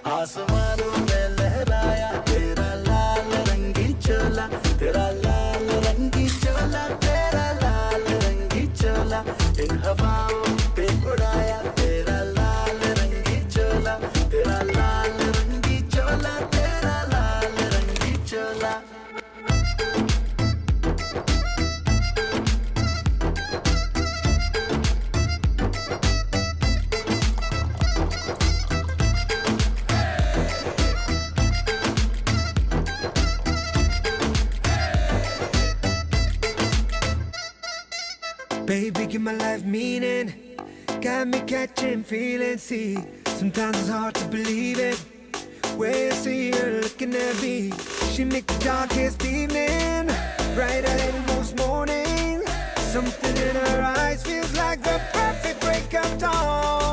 आसमानों में लहराया तेरा लाल रंगी चोला, तेरा लाल रंगी चोला, तेरा लाल रंगी चोला, इन हवाओं पे उड़ाया तेरा लाल रंगी चोला, तेरा लाल रंगी चोला, तेरा लाल रंगी चोला। Baby, give my life meaning. Got me catching feelings. See, sometimes it's hard to believe it. When I see her looking at me, she make the darkest evening brighter than most morning. Something in her eyes feels like the perfect break of dawn.